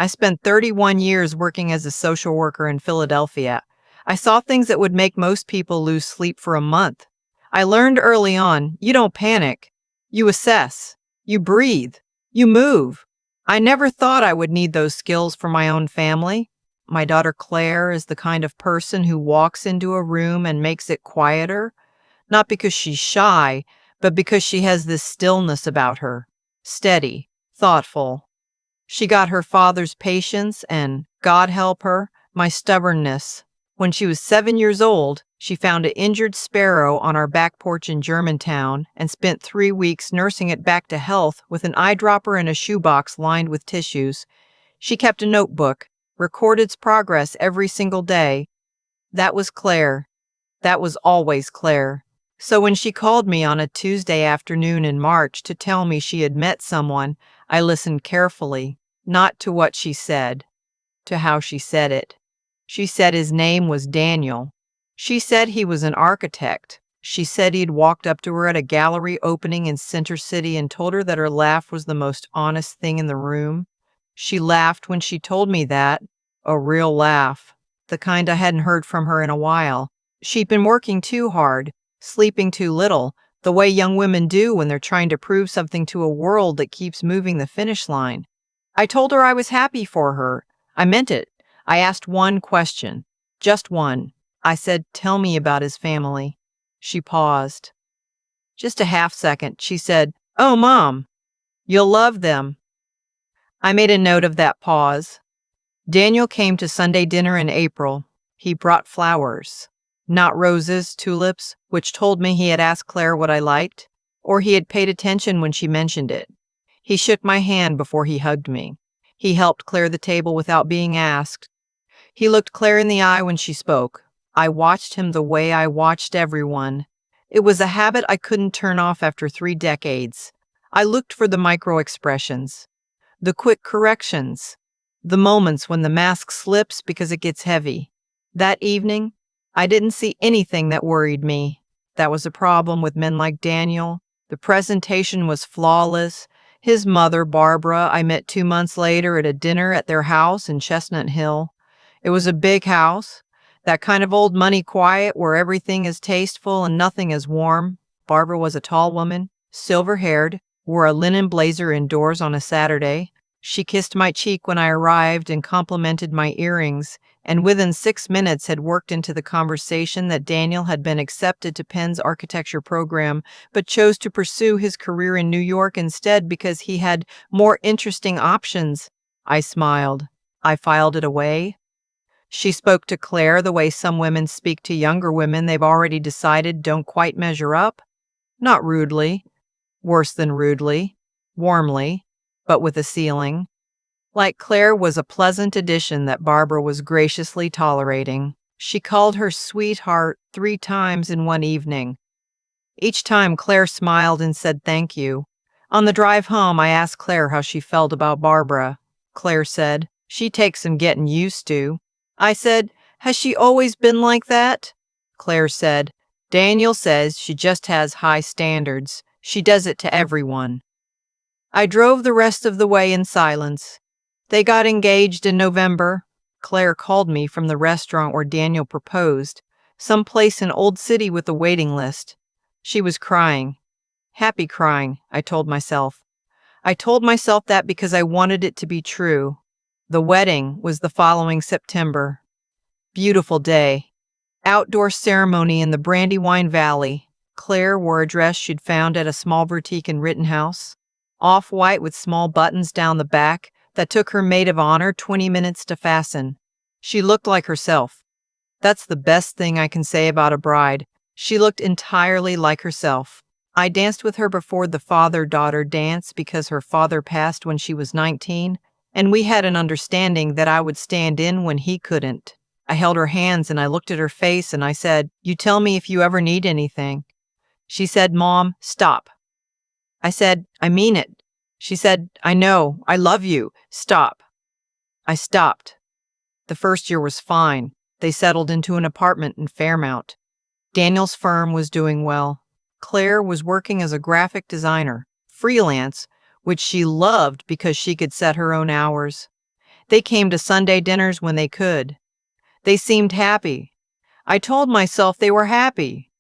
I spent 31 years working as a social worker in Philadelphia. I saw things that would make most people lose sleep for a month. I learned early on, you don't panic. You assess. You breathe. You move. I never thought I would need those skills for my own family. My daughter Claire is the kind of person who walks into a room and makes it quieter, not because she's shy, but because she has this stillness about her. Steady, thoughtful. She got her father's patience and, God help her, my stubbornness. When she was 7 years old, she found an injured sparrow on our back porch in Germantown and spent 3 weeks nursing it back to health with an eyedropper and a shoebox lined with tissues. She kept a notebook, recorded its progress every single day. That was Claire. That was always Claire. So when she called me on a Tuesday afternoon in March to tell me she had met someone, I listened carefully, not to what she said, to how she said it. She said his name was Daniel. She said he was an architect. She said he'd walked up to her at a gallery opening in Center City and told her that her laugh was the most honest thing in the room. She laughed when she told me that, a real laugh, the kind I hadn't heard from her in a while. She'd been working too hard, sleeping too little, the way young women do when they're trying to prove something to a world that keeps moving the finish line. I told her I was happy for her. I meant it. I asked one question, just one. I said, "Tell me about his family." She paused. Just a half second. She said, "Oh, Mom, you'll love them." I made a note of that pause. Daniel came to Sunday dinner in April. He brought flowers. Not roses, tulips, which told me he had asked Claire what I liked, or he had paid attention when she mentioned it. He shook my hand before he hugged me. He helped clear the table without being asked. He looked Claire in the eye when she spoke. I watched him the way I watched everyone. It was a habit I couldn't turn off after 3 decades. I looked for the micro expressions, the quick corrections, the moments when the mask slips because it gets heavy. That evening, I didn't see anything that worried me. That was a problem with men like Daniel. The presentation was flawless. His mother, Barbara, I met 2 months later at a dinner at their house in Chestnut Hill. It was a big house, that kind of old money quiet where everything is tasteful and nothing is warm. Barbara was a tall woman, silver-haired, wore a linen blazer indoors on a Saturday. She kissed my cheek when I arrived and complimented my earrings, and within 6 minutes had worked into the conversation that Daniel had been accepted to Penn's architecture program, but chose to pursue his career in New York instead because he had more interesting options. I smiled. I filed it away. She spoke to Claire the way some women speak to younger women they've already decided don't quite measure up. Not rudely, worse than rudely, warmly, but with a ceiling. Like Claire was a pleasant addition that Barbara was graciously tolerating. She called her sweetheart 3 times in one evening. Each time Claire smiled and said thank you. On the drive home, I asked Claire how she felt about Barbara. Claire said, "She takes some getting used to." I said, "Has she always been like that?" Claire said, "Daniel says she just has high standards. She does it to everyone." I drove the rest of the way in silence. They got engaged in November. Claire called me from the restaurant where Daniel proposed, some place in Old City with a waiting list. She was crying. Happy crying, I told myself. I told myself that because I wanted it to be true. The wedding was the following September. Beautiful day. Outdoor ceremony in the Brandywine Valley. Claire wore a dress she'd found at a small boutique in Rittenhouse, off-white with small buttons down the back that took her maid of honor 20 minutes to fasten. She looked like herself. That's the best thing I can say about a bride. She looked entirely like herself. I danced with her before the father-daughter dance because her father passed when she was 19, and we had an understanding that I would stand in when he couldn't. I held her hands and I looked at her face and I said, "You tell me if you ever need anything." She said, "Mom, stop." I said, "I mean it." She said, "I know, I love you. Stop." I stopped. The first year was fine. They settled into an apartment in Fairmount. Daniel's firm was doing well. Claire was working as a graphic designer, freelance, which she loved because she could set her own hours. They came to Sunday dinners when they could. They seemed happy. I told myself they were happy.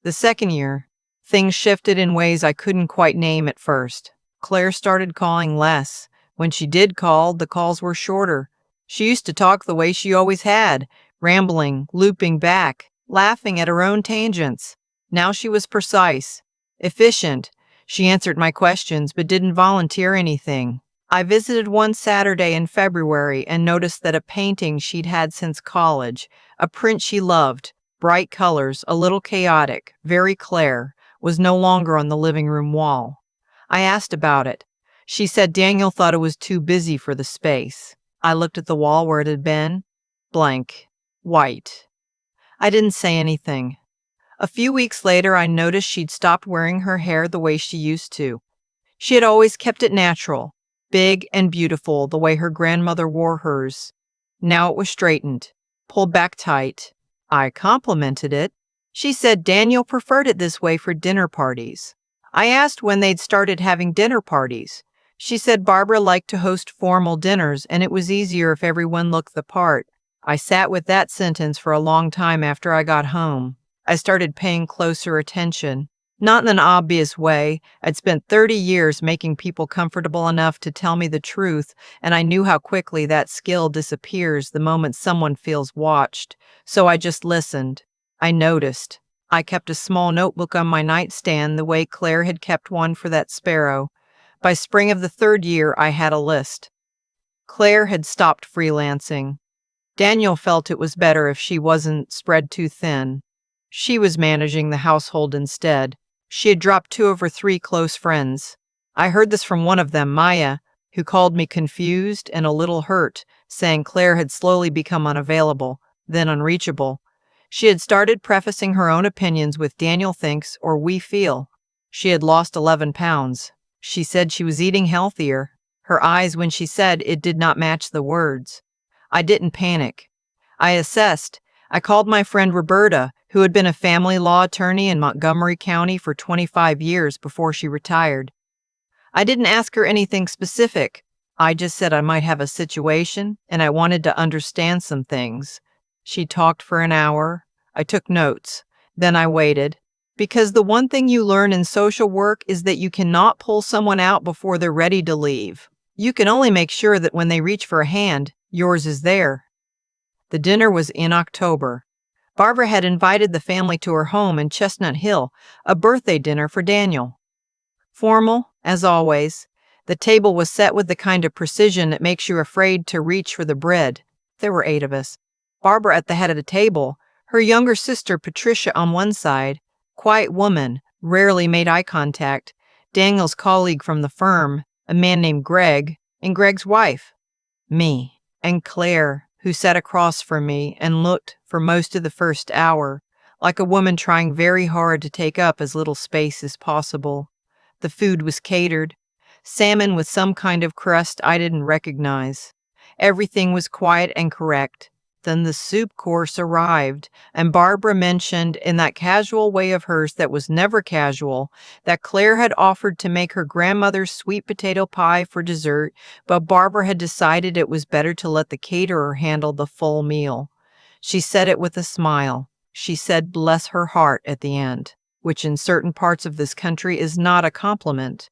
The second year, things shifted in ways I couldn't quite name at first. Claire started calling less. When she did call, the calls were shorter. She used to talk the way she always had, rambling, looping back, laughing at her own tangents. Now she was precise, efficient. She answered my questions but didn't volunteer anything. I visited one Saturday in February and noticed that a painting she'd had since college, a print she loved, bright colors, a little chaotic, very Claire, was no longer on the living room wall. I asked about it. She said Daniel thought it was too busy for the space. I looked at the wall where it had been. Blank. White. I didn't say anything. A few weeks later, I noticed she'd stopped wearing her hair the way she used to. She had always kept it natural, big and beautiful, the way her grandmother wore hers. Now it was straightened, pulled back tight. I complimented it. She said Daniel preferred it this way for dinner parties. I asked when they'd started having dinner parties. She said Barbara liked to host formal dinners and it was easier if everyone looked the part. I sat with that sentence for a long time after I got home. I started paying closer attention. Not in an obvious way. I'd spent 30 years making people comfortable enough to tell me the truth, and I knew how quickly that skill disappears the moment someone feels watched. So I just listened. I noticed. I kept a small notebook on my nightstand the way Claire had kept one for that sparrow. By spring of the third year, I had a list. Claire had stopped freelancing. Daniel felt it was better if she wasn't spread too thin. She was managing the household instead. She had dropped 2 of her 3 close friends. I heard this from one of them, Maya, who called me confused and a little hurt, saying Claire had slowly become unavailable, then unreachable. She had started prefacing her own opinions with Daniel thinks or we feel. She had lost 11 pounds. She said she was eating healthier. Her eyes when she said it did not match the words. I didn't panic. I assessed. I called my friend Roberta, who had been a family law attorney in Montgomery County for 25 years before she retired. I didn't ask her anything specific. I just said I might have a situation and I wanted to understand some things. She talked for an hour. I took notes. Then I waited. Because the one thing you learn in social work is that you cannot pull someone out before they're ready to leave. You can only make sure that when they reach for a hand, yours is there. The dinner was in October. Barbara had invited the family to her home in Chestnut Hill, a birthday dinner for Daniel. Formal, as always. The table was set with the kind of precision that makes you afraid to reach for the bread. There were 8 of us. Barbara at the head of the table, her younger sister Patricia on one side, quiet woman, rarely made eye contact, Daniel's colleague from the firm, a man named Greg, and Greg's wife, me, and Claire, who sat across from me and looked, for most of the first hour, like a woman trying very hard to take up as little space as possible. The food was catered. Salmon with some kind of crust I didn't recognize. Everything was quiet and correct. Then the soup course arrived, and Barbara mentioned, in that casual way of hers that was never casual, that Claire had offered to make her grandmother's sweet potato pie for dessert, but Barbara had decided it was better to let the caterer handle the full meal. She said it with a smile. She said, "Bless her heart," at the end, which in certain parts of this country is not a compliment.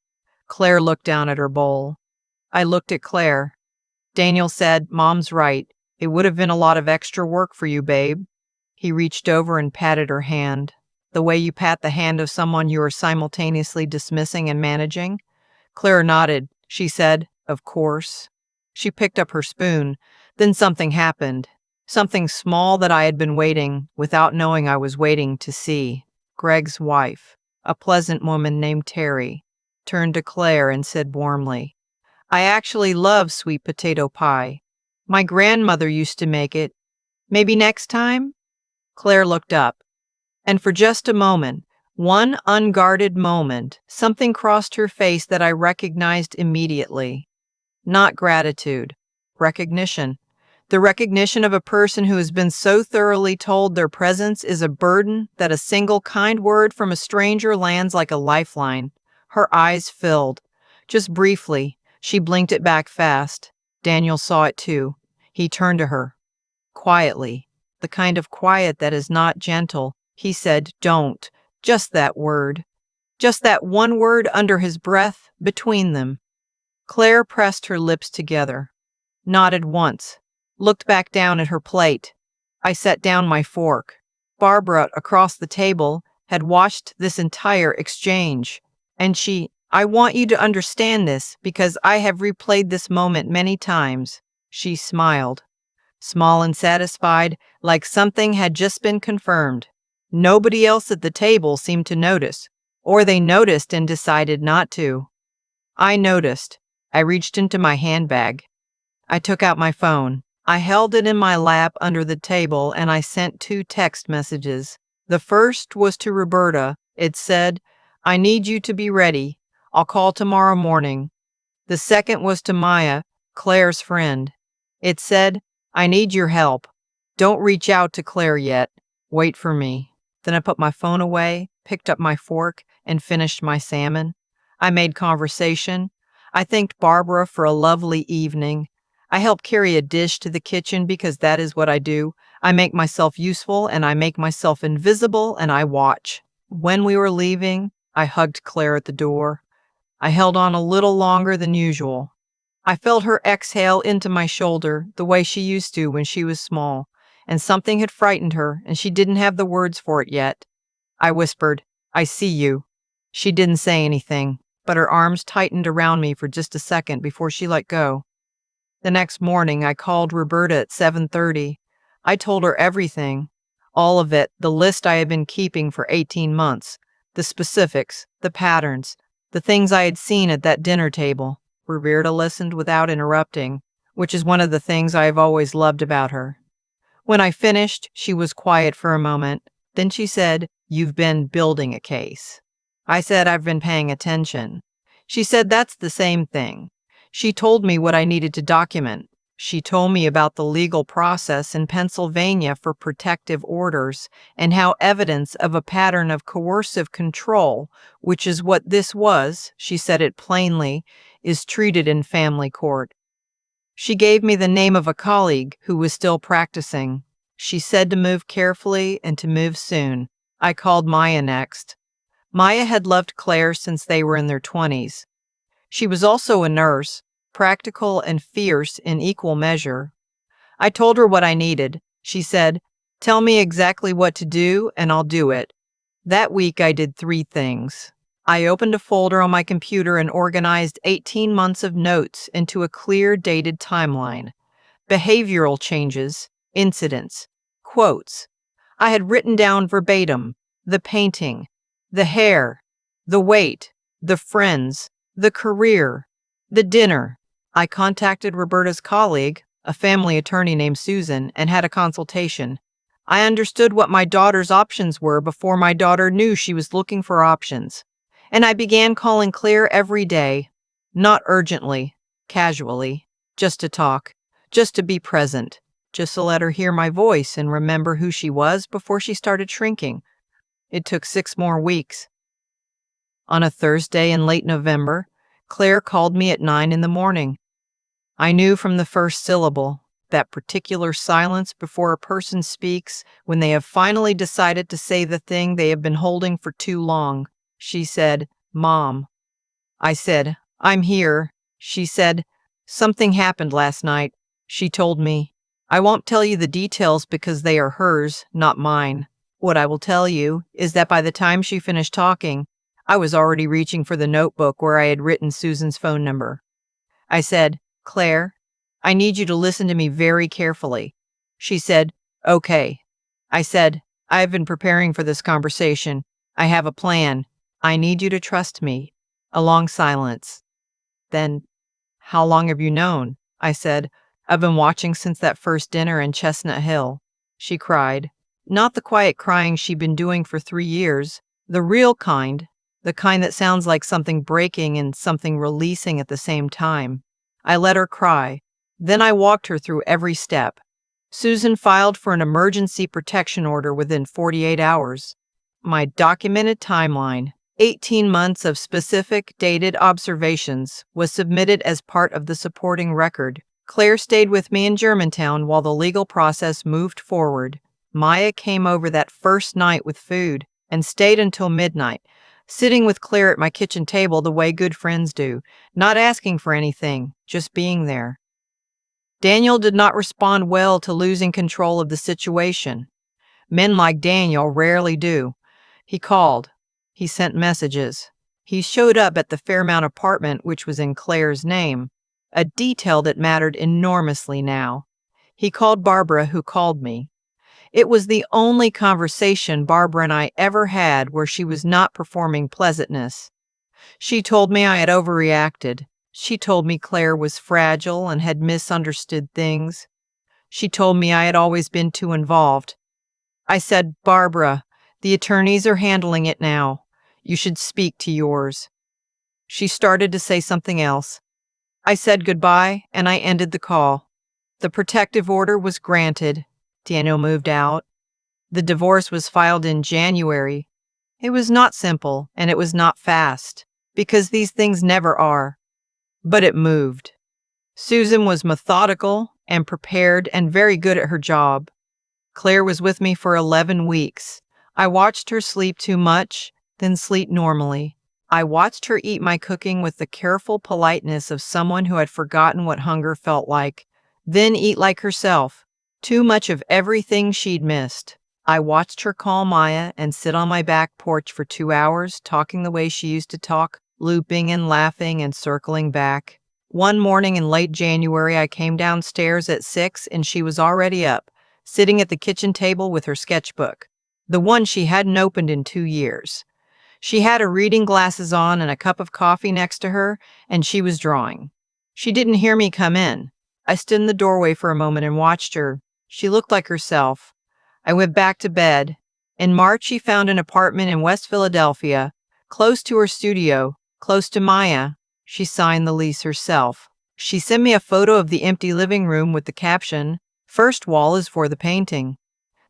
Claire looked down at her bowl. I looked at Claire. Daniel said, "Mom's right. It would have been a lot of extra work for you, babe." He reached over and patted her hand, the way you pat the hand of someone you are simultaneously dismissing and managing. Claire nodded. She said, "Of course." She picked up her spoon. Then something happened. Something small that I had been waiting, without knowing I was waiting, to see. Greg's wife, a pleasant woman named Terry, turned to Claire and said warmly, "I actually love sweet potato pie. My grandmother used to make it. Maybe next time?" Claire looked up, and for just a moment, one unguarded moment, something crossed her face that I recognized immediately. Not gratitude, recognition. The recognition of a person who has been so thoroughly told their presence is a burden that a single kind word from a stranger lands like a lifeline. Her eyes filled. Just briefly, she blinked it back fast. Daniel saw it too. He turned to her. Quietly. The kind of quiet that is not gentle. He said, "Don't." Just that word. Just that one word under his breath, between them. Claire pressed her lips together, nodded once, looked back down at her plate. I set down my fork. Barbara, across the table, had watched this entire exchange, and I want you to understand this because I have replayed this moment many times. She smiled, small and satisfied, like something had just been confirmed. Nobody else at the table seemed to notice, or they noticed and decided not to. I noticed. I reached into my handbag. I took out my phone. I held it in my lap under the table and I sent 2 text messages. The first was to Roberta. It said, "I need you to be ready. I'll call tomorrow morning." The second was to Maya, Claire's friend. It said, "I need your help. Don't reach out to Claire yet. Wait for me." Then I put my phone away, picked up my fork, and finished my salmon. I made conversation. I thanked Barbara for a lovely evening. I helped carry a dish to the kitchen because that is what I do. I make myself useful and I make myself invisible and I watch. When we were leaving, I hugged Claire at the door. I held on a little longer than usual. I felt her exhale into my shoulder the way she used to when she was small, and something had frightened her and she didn't have the words for it yet. I whispered, "I see you." She didn't say anything, but her arms tightened around me for just a second before she let go. The next morning, I called Roberta at 7:30. I told her everything, all of it, the list I had been keeping for 18 months, the specifics, the patterns, the things I had seen at that dinner table. Roberta listened without interrupting, which is one of the things I have always loved about her. When I finished, she was quiet for a moment. Then she said, "You've been building a case." I said, "I've been paying attention." She said, "That's the same thing." She told me what I needed to document. She told me about the legal process in Pennsylvania for protective orders and how evidence of a pattern of coercive control, which is what this was, she said it plainly, is treated in family court. She gave me the name of a colleague who was still practicing. She said to move carefully and to move soon. I called Maya next. Maya had loved Claire since they were in their 20s. She was also a nurse, practical and fierce in equal measure. I told her what I needed. She said, "Tell me exactly what to do and I'll do it." That week I did 3 things. I opened a folder on my computer and organized 18 months of notes into a clear dated timeline. Behavioral changes, incidents, quotes. I had written down verbatim the painting, the hair, the weight, the friends, the career, the dinner. I contacted Roberta's colleague, a family attorney named Susan, and had a consultation. I understood what my daughter's options were before my daughter knew she was looking for options. And I began calling Claire every day, not urgently, casually, just to talk, just to be present, just to let her hear my voice and remember who she was before she started shrinking. It took 6 more weeks. On a Thursday in late November, Claire called me at 9 in the morning. I knew from the first syllable, that particular silence before a person speaks when they have finally decided to say the thing they have been holding for too long. She said, "Mom." I said, "I'm here." She said, "Something happened last night." She told me, "I won't tell you the details because they are hers, not mine. What I will tell you is that by the time she finished talking, I was already reaching for the notebook where I had written Susan's phone number." I said, "Claire, I need you to listen to me very carefully." She said, "Okay." I said, "I have been preparing for this conversation. I have a plan. I need you to trust me." A long silence. Then, "How long have you known?" I said, "I've been watching since that first dinner in Chestnut Hill." She cried. Not the quiet crying she'd been doing for 3 years, the real kind, the kind that sounds like something breaking and something releasing at the same time. I let her cry. Then I walked her through every step. Susan filed for an emergency protection order within 48 hours. My documented timeline, 18 months of specific dated observations, was submitted as part of the supporting record. Claire stayed with me in Germantown while the legal process moved forward. Maya came over that first night with food and stayed until midnight, sitting with Claire at my kitchen table the way good friends do, not asking for anything, just being there. Daniel did not respond well to losing control of the situation. Men like Daniel rarely do. He called. He sent messages. He showed up at the Fairmount apartment, which was in Claire's name, a detail that mattered enormously now. He called Barbara, who called me. It was the only conversation Barbara and I ever had where she was not performing pleasantness. She told me I had overreacted. She told me Claire was fragile and had misunderstood things. She told me I had always been too involved. I said, Barbara, the attorneys are handling it now. You should speak to yours. She started to say something else. I said goodbye and I ended the call. The protective order was granted. Daniel moved out. The divorce was filed in January. It was not simple and it was not fast, because these things never are. But it moved. Susan was methodical and prepared and very good at her job. Claire was with me for 11 weeks. I watched her sleep too much, then sleep normally. I watched her eat my cooking with the careful politeness of someone who had forgotten what hunger felt like, then eat like herself, too much of everything she'd missed. I watched her call Maya and sit on my back porch for 2 hours, talking the way she used to talk, looping and laughing and circling back. One morning in late January, I came downstairs at 6 and she was already up, sitting at the kitchen table with her sketchbook, the one she hadn't opened in 2 years. She had her reading glasses on and a cup of coffee next to her, and she was drawing. She didn't hear me come in. I stood in the doorway for a moment and watched her. She looked like herself. I went back to bed. In March, she found an apartment in West Philadelphia, close to her studio, close to Maya. She signed the lease herself. She sent me a photo of the empty living room with the caption, "First wall is for the painting."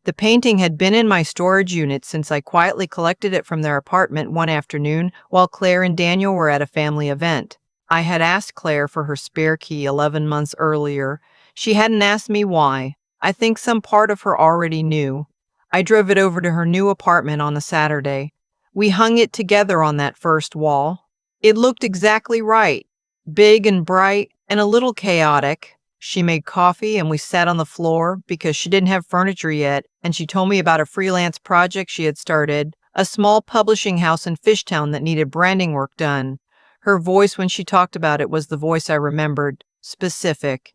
The painting had been in my storage unit since I quietly collected it from their apartment one afternoon while Claire and Daniel were at a family event. I had asked Claire for her spare key 11 months earlier. She hadn't asked me why. I think some part of her already knew. I drove it over to her new apartment on a Saturday. We hung it together on that first wall. It looked exactly right, big and bright and a little chaotic. She made coffee and we sat on the floor because she didn't have furniture yet, and she told me about a freelance project she had started, a small publishing house in Fishtown that needed branding work done. Her voice when she talked about it was the voice I remembered, specific,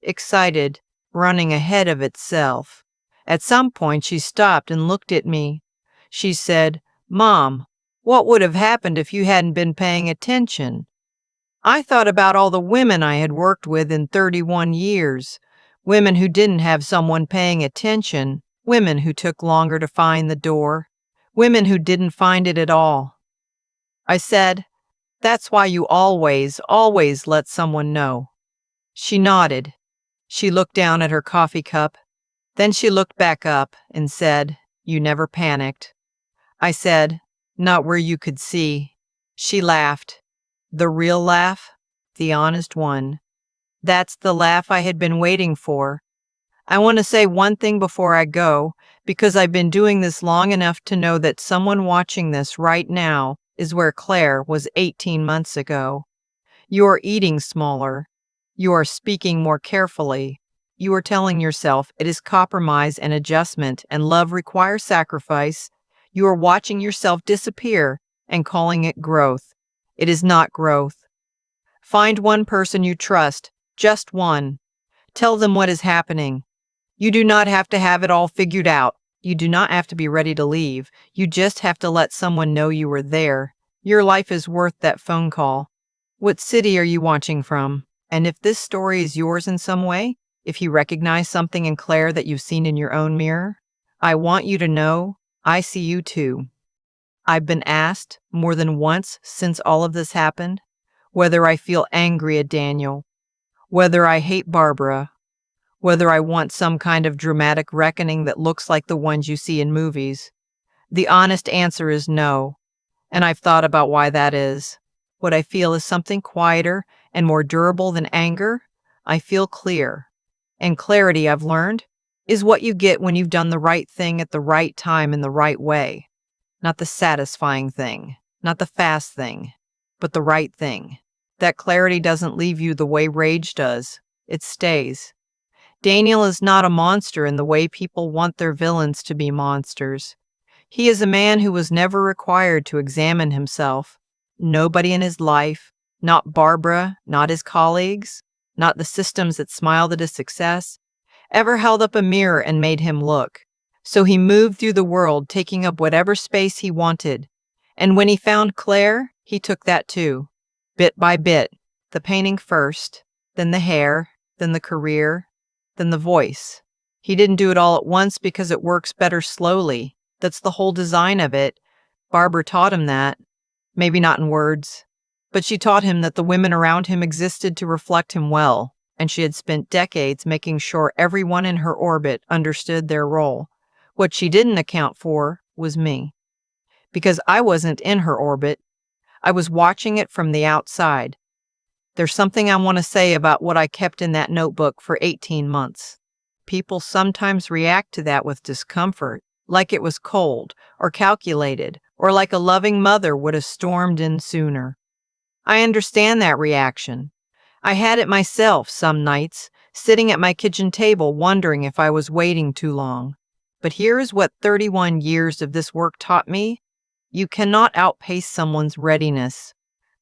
excited, running ahead of itself. At some point she stopped and looked at me. She said, "Mom, what would have happened if you hadn't been paying attention?" I thought about all the women I had worked with in 31 years, women who didn't have someone paying attention, women who took longer to find the door, women who didn't find it at all. I said, "That's why you always, always let someone know." She nodded. She looked down at her coffee cup. Then she looked back up and said, "You never panicked." I said, "Not where you could see." She laughed. The real laugh, the honest one. That's the laugh I had been waiting for. I want to say one thing before I go, because I've been doing this long enough to know that someone watching this right now is where Claire was 18 months ago. You are eating smaller. You are speaking more carefully. You are telling yourself it is compromise and adjustment and love requires sacrifice. You are watching yourself disappear and calling it growth. It is not growth. Find one person you trust, just one. Tell them what is happening. You do not have to have it all figured out. You do not have to be ready to leave. You just have to let someone know you were there. Your life is worth that phone call. What city are you watching from? And if this story is yours in some way, if you recognize something in Claire that you've seen in your own mirror, I want you to know I see you too. I've been asked more than once since all of this happened, whether I feel angry at Daniel, whether I hate Barbara, whether I want some kind of dramatic reckoning that looks like the ones you see in movies. The honest answer is no, and I've thought about why that is. What I feel is something quieter and more durable than anger. I feel clear. And clarity, I've learned, is what you get when you've done the right thing at the right time in the right way. Not the satisfying thing, not the fast thing, but the right thing. That clarity doesn't leave you the way rage does. It stays. Daniel is not a monster in the way people want their villains to be monsters. He is a man who was never required to examine himself. Nobody in his life, not Barbara, not his colleagues, not the systems that smiled at his success, ever held up a mirror and made him look. So he moved through the world, taking up whatever space he wanted. And when he found Claire, he took that too, bit by bit. The painting first, then the hair, then the career, then the voice. He didn't do it all at once because it works better slowly. That's the whole design of it. Barbara taught him that. Maybe not in words, but she taught him that the women around him existed to reflect him well, and she had spent decades making sure everyone in her orbit understood their role. What she didn't account for was me. Because I wasn't in her orbit, I was watching it from the outside. There's something I want to say about what I kept in that notebook for 18 months. People sometimes react to that with discomfort, like it was cold or calculated, or like a loving mother would have stormed in sooner. I understand that reaction. I had it myself some nights, sitting at my kitchen table wondering if I was waiting too long. But here is what 31 years of this work taught me. You cannot outpace someone's readiness.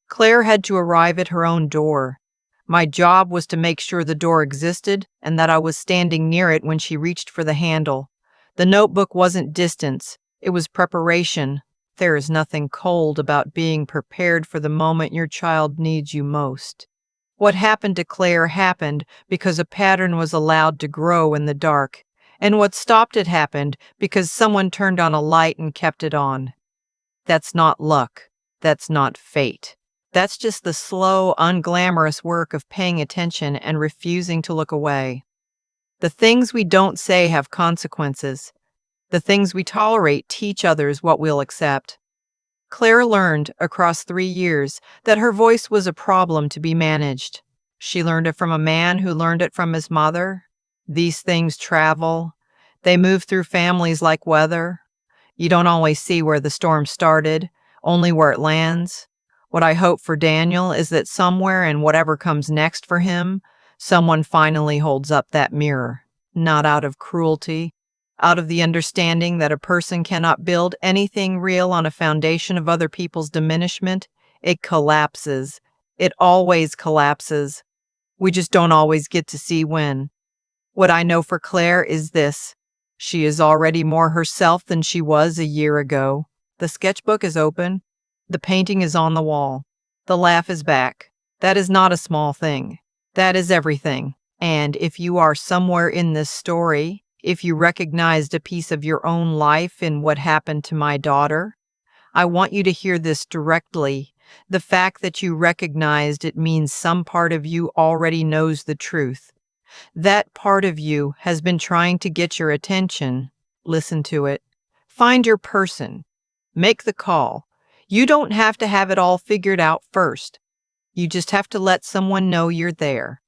Claire had to arrive at her own door. My job was to make sure the door existed and that I was standing near it when she reached for the handle. The notebook wasn't distance, it was preparation. There is nothing cold about being prepared for the moment your child needs you most. What happened to Claire happened because a pattern was allowed to grow in the dark, and what stopped it happened because someone turned on a light and kept it on. That's not luck. That's not fate. That's just the slow, unglamorous work of paying attention and refusing to look away. The things we don't say have consequences. The things we tolerate teach others what we'll accept. Claire learned, across 3 years, that her voice was a problem to be managed. She learned it from a man who learned it from his mother. These things travel. They move through families like weather. You don't always see where the storm started, only where it lands. What I hope for Daniel is that somewhere in whatever comes next for him, someone finally holds up that mirror, not out of cruelty, out of the understanding that a person cannot build anything real on a foundation of other people's diminishment. It collapses. It always collapses. We just don't always get to see when. What I know for Claire is this. She is already more herself than she was a year ago. The sketchbook is open. The painting is on the wall. The laugh is back. That is not a small thing. That is everything. And if you are somewhere in this story, if you recognized a piece of your own life in what happened to my daughter, I want you to hear this directly. The fact that you recognized it means some part of you already knows the truth. That part of you has been trying to get your attention. Listen to it. Find your person. Make the call. You don't have to have it all figured out first. You just have to let someone know you're there.